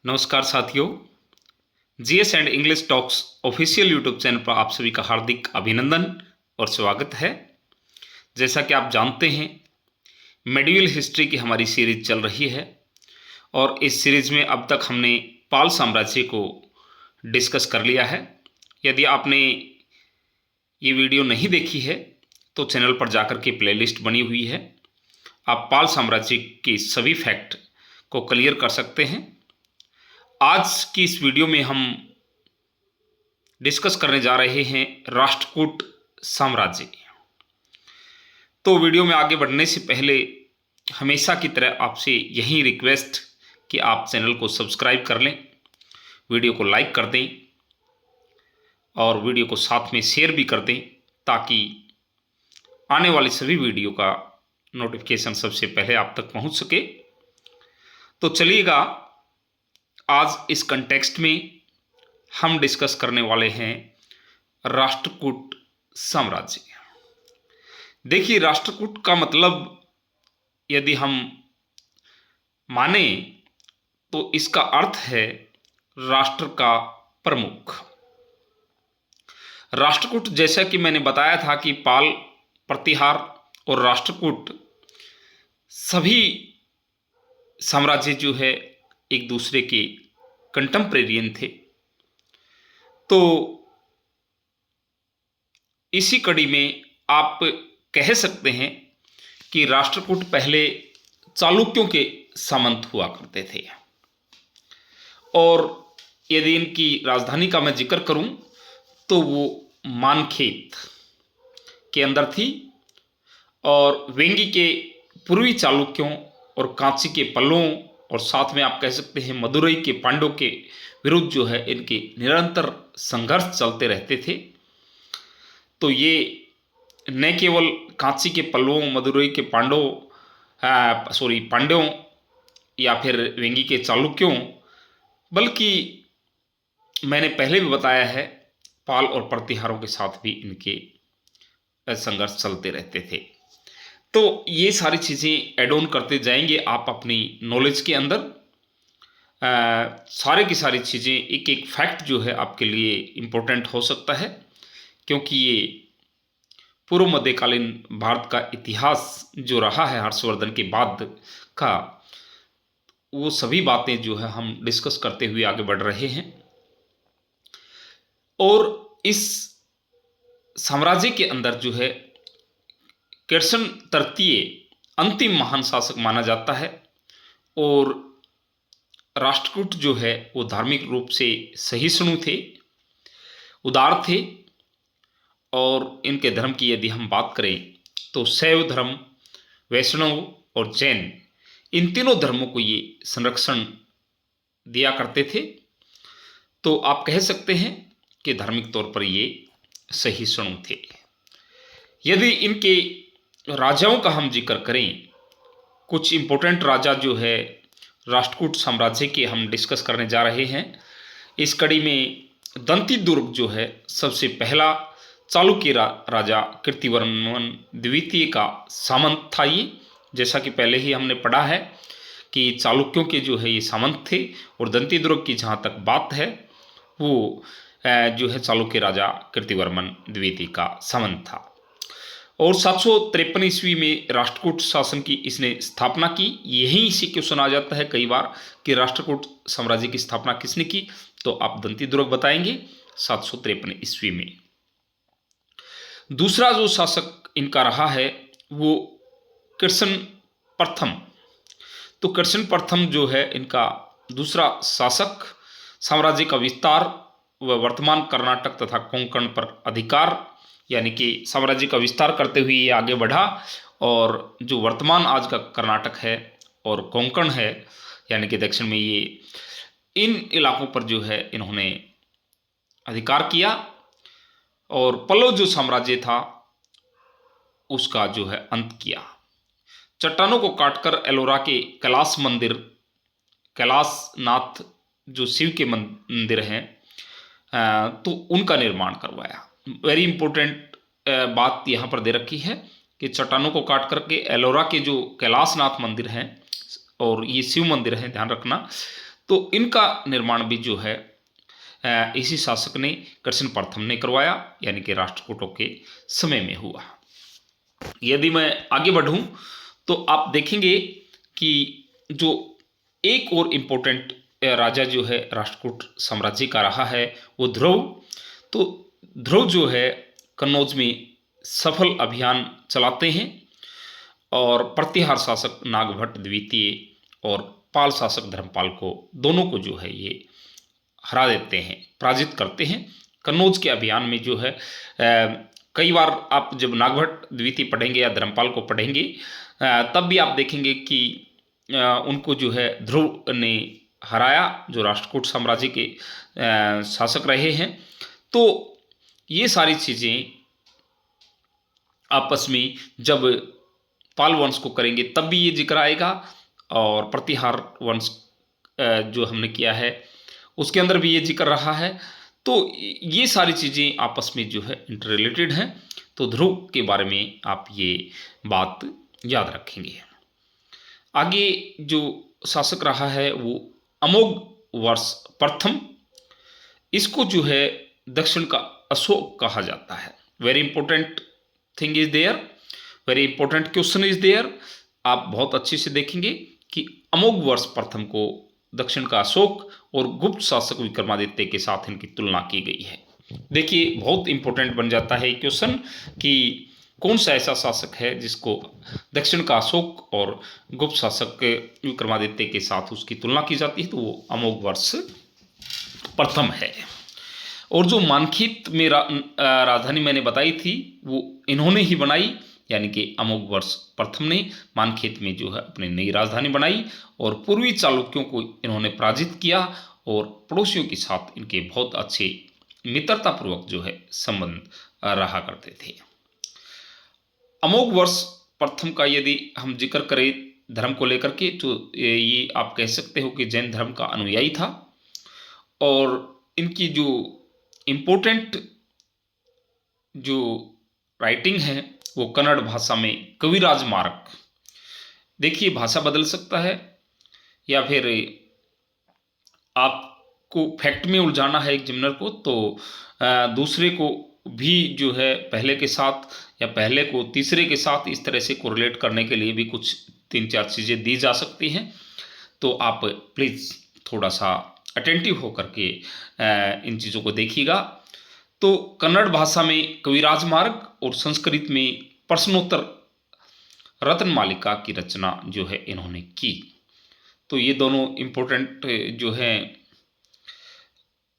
नमस्कार साथियों। GS and English talks official YouTube channel पर आप सभी का हार्दिक अभिनंदन और स्वागत है। जैसा कि आप जानते हैं, मेडिवल हिस्ट्री की हमारी सीरीज चल रही है और इस सीरीज में अब तक हमने पाल साम्राज्य को डिस्कस कर लिया है। यदि आपने ये वीडियो नहीं देखी है तो चैनल पर जाकर के प्लेलिस्ट बनी हुई है, आप पाल साम्राज्य के सभी फैक्ट को क्लियर कर सकते हैं। आज की इस वीडियो में हम डिस्कस करने जा रहे हैं राष्ट्रकूट साम्राज्य। तो वीडियो में आगे बढ़ने से पहले हमेशा की तरह आपसे यही रिक्वेस्ट कि आप चैनल को सब्सक्राइब कर लें, वीडियो को लाइक कर दें और वीडियो को साथ में शेयर भी कर दें ताकि आने वाली सभी वीडियो का नोटिफिकेशन सबसे पहले आप तक पहुंच सके। तो चलिएगा, आज इस कंटेक्स्ट में हम डिस्कस करने वाले हैं राष्ट्रकूट साम्राज्य। देखिए, राष्ट्रकूट का मतलब यदि हम माने तो इसका अर्थ है राष्ट्र का प्रमुख। राष्ट्रकूट, जैसा कि मैंने बताया था कि पाल, प्रतिहार और राष्ट्रकूट सभी साम्राज्य जो है एक दूसरे के कंटेम्परेरियन थे। तो इसी कड़ी में आप कह सकते हैं कि राष्ट्रकूट पहले चालुक्यों के सामंत हुआ करते थे और यदि इनकी राजधानी का मैं जिक्र करूं तो वो मानखेत के अंदर थी और वेंगी के पूर्वी चालुक्यों और कांची के पल्लवों और साथ में आप कह सकते हैं मदुरई के पांड्यों के विरुद्ध जो है इनके निरंतर संघर्ष चलते रहते थे। तो ये न केवल कांची के पल्लवों, मदुरई के पांड्यों या फिर वेंगी के चालुक्यों, बल्कि मैंने पहले भी बताया है पाल और प्रतिहारों के साथ भी इनके संघर्ष चलते रहते थे। तो ये सारी चीज़ें एड ऑन करते जाएंगे आप अपनी नॉलेज के अंदर। सारे की सारी चीज़ें, एक एक फैक्ट जो है आपके लिए इम्पोर्टेंट हो सकता है, क्योंकि ये पूर्व मध्यकालीन भारत का इतिहास जो रहा है हर्षवर्धन के बाद का, वो सभी बातें जो है हम डिस्कस करते हुए आगे बढ़ रहे हैं। और इस साम्राज्य के अंदर जो है कृष्ण तृतीय अंतिम महान शासक माना जाता है और राष्ट्रकूट जो है वो धार्मिक रूप से सहिष्णु थे, उदार थे और इनके धर्म की यदि हम बात करें तो शैव धर्म, वैष्णव और जैन, इन तीनों धर्मों को ये संरक्षण दिया करते थे। तो आप कह सकते हैं कि धार्मिक तौर पर ये सहिष्णु थे। यदि इनके राजाओं का हम जिक्र करें, कुछ इंपॉर्टेंट राजा जो है राष्ट्रकूट साम्राज्य के हम डिस्कस करने जा रहे हैं। इस कड़ी में दंती दुर्ग जो है सबसे पहला चालुक्य राजा कीर्तिवर्मन द्वितीय का सामंत था। ये जैसा कि पहले ही हमने पढ़ा है कि चालुक्यों के जो है ये सामंत थे और दंती दुर्ग की जहाँ तक बात है वो जो है चालुक्य राजा कीर्तिवर्मन द्वितीय का सामंत था। और 753 ईस्वी में राष्ट्रकूट शासन की इसने स्थापना की। यही इसी क्यों सुना जाता है कई बार कि राष्ट्रकूट साम्राज्य की स्थापना किसने की, तो आप दंती दुर्ग बताएंगे 753 ईस्वी में। दूसरा जो शासक इनका रहा है वो कृष्ण प्रथम। तो कृष्ण प्रथम जो है इनका दूसरा शासक, साम्राज्य का विस्तार व वर्तमान कर्नाटक तथा कोंकण पर अधिकार, यानी कि साम्राज्य का विस्तार करते हुए ये आगे बढ़ा और जो वर्तमान आज का कर्नाटक है और कोंकण है यानी कि दक्षिण में, ये इन इलाकों पर जो है इन्होंने अधिकार किया और पल्लव जो साम्राज्य था उसका जो है अंत किया। चट्टानों को काटकर एलोरा के कैलाश मंदिर, कैलाशनाथ जो शिव के मंदिर हैं, तो उनका निर्माण करवाया। वेरी इंपॉर्टेंट बात यहाँ पर दे रखी है कि चट्टानों को काट करके एलोरा के जो कैलाशनाथ मंदिर हैं और ये शिव मंदिर है, ध्यान रखना, तो इनका निर्माण भी जो है इसी शासक ने कृष्ण प्रथम ने करवाया, यानी कि राष्ट्रकूटों के समय में हुआ। यदि मैं आगे बढ़ूं तो आप देखेंगे कि जो एक और इम्पोर्टेंट राजा जो है राष्ट्रकूट साम्राज्य का रहा है वो ध्रुव। तो ध्रुव जो है कन्नौज में सफल अभियान चलाते हैं और प्रतिहार शासक नागभट्ट द्वितीय और पाल शासक धर्मपाल को दोनों को जो है ये हरा देते हैं, पराजित करते हैं। कन्नौज के अभियान में जो है कई बार आप जब नागभट्ट द्वितीय पढ़ेंगे या धर्मपाल को पढ़ेंगे तब भी आप देखेंगे कि उनको जो है ध्रुव ने हराया, जो राष्ट्रकूट साम्राज्य के शासक रहे हैं। तो ये सारी चीज़ें आपस में जब पाल वंश को करेंगे तब भी ये जिक्र आएगा, और प्रतिहार वंश जो हमने किया है उसके अंदर भी ये जिक्र रहा है। तो ये सारी चीज़ें आपस में जो है इंटर रिलेटेड हैं। तो ध्रुव के बारे में आप ये बात याद रखेंगे। आगे जो शासक रहा है वो अमोघ वर्ष प्रथम, इसको जो है दक्षिण का अशोक कहा जाता है। Very important thing is there, very important question is there. आप बहुत अच्छे से देखेंगे कि अमोघ वर्ष प्रथम को दक्षिण का अशोक और गुप्त शासक विक्रमादित्य के साथ इनकी तुलना की गई है। देखिए बहुत इंपॉर्टेंट बन जाता है क्वेश्चन कि कौन सा ऐसा शासक है जिसको दक्षिण का अशोक और गुप्त शासक विक्रमादित्य के साथ उसकी तुलना की जाती है, तो वो अमोघ वर्ष प्रथम है। और जो मानखीत में राजधानी मैंने बताई थी वो इन्होंने ही बनाई, यानी कि अमोघ वर्ष प्रथम ने मानखेत में जो है अपनी नई राजधानी बनाई और पूर्वी चालुक्यों को इन्होंने पराजित किया और पड़ोसियों के साथ इनके बहुत अच्छे मित्रतापूर्वक जो है संबंध रहा करते थे। अमोघ वर्ष प्रथम का यदि हम जिक्र करें धर्म को लेकर के तो ये आप कह सकते हो कि जैन धर्म का अनुयायी था, और इनकी जो इम्पोर्टेंट जो राइटिंग है वो कन्नड़ भाषा में कविराज मार्ग। देखिए भाषा बदल सकता है या फिर आपको फैक्ट में उलझाना है एग्जामिनर को, तो दूसरे को भी जो है पहले के साथ या पहले को तीसरे के साथ इस तरह से कोरिलेट करने के लिए भी कुछ 3-4 चीज़ें दी जा सकती हैं। तो आप प्लीज़ थोड़ा सा अटेंटिव होकर के इन चीज़ों को देखिएगा। तो कन्नड़ भाषा में कविराज मार्ग और संस्कृत में प्रश्नोत्तर रत्नमालिका की रचना जो है इन्होंने की। तो ये दोनों इम्पोर्टेंट जो है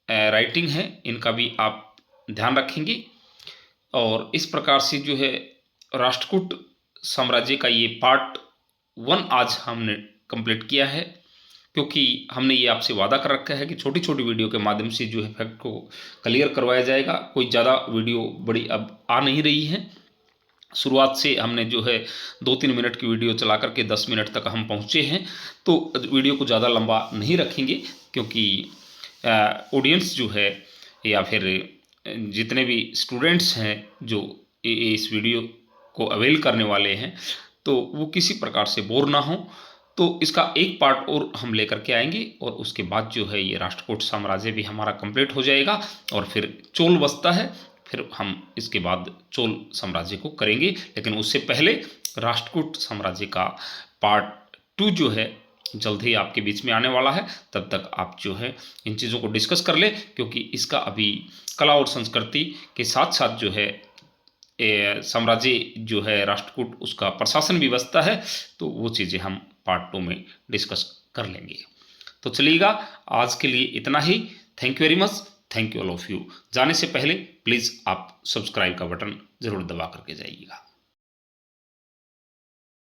राइटिंग है, इनका भी आप ध्यान रखेंगे। और इस प्रकार से जो है राष्ट्रकूट साम्राज्य का ये पार्ट 1 आज हमने कंप्लीट किया है, क्योंकि हमने ये आपसे वादा कर रखा है कि छोटी छोटी वीडियो के माध्यम से जो है फैक्ट को क्लियर करवाया जाएगा। कोई ज़्यादा वीडियो बड़ी अब आ नहीं रही है। शुरुआत से हमने जो है 2-3 मिनट की वीडियो चला करके 10 मिनट तक हम पहुँचे हैं। तो वीडियो को ज़्यादा लंबा नहीं रखेंगे, क्योंकि ऑडियंस जो है या फिर जितने भी स्टूडेंट्स हैं जो इस वीडियो को अवेल करने वाले हैं, तो वो किसी प्रकार से बोर ना हो। तो इसका एक पार्ट और हम लेकर के आएंगे और उसके बाद जो है ये राष्ट्रकूट साम्राज्य भी हमारा कंप्लीट हो जाएगा और फिर चोल बसता है, फिर हम इसके बाद चोल साम्राज्य को करेंगे। लेकिन उससे पहले राष्ट्रकूट साम्राज्य का पार्ट 2 जो है जल्द ही आपके बीच में आने वाला है। तब तक आप जो है इन चीज़ों को डिस्कस कर ले, क्योंकि इसका अभी कला और संस्कृति के साथ साथ जो है साम्राज्य जो है राष्ट्रकूट उसका प्रशासन भी बसता है। तो वो चीज़ें हम पार्ट 2 में डिस्कस कर लेंगे। तो चलिएगा आज के लिए इतना ही। Thank you very much, thank you all of you. जाने से पहले प्लीज़ आप सब्सक्राइब का बटन ज़रूर दबा करके जाइएगा।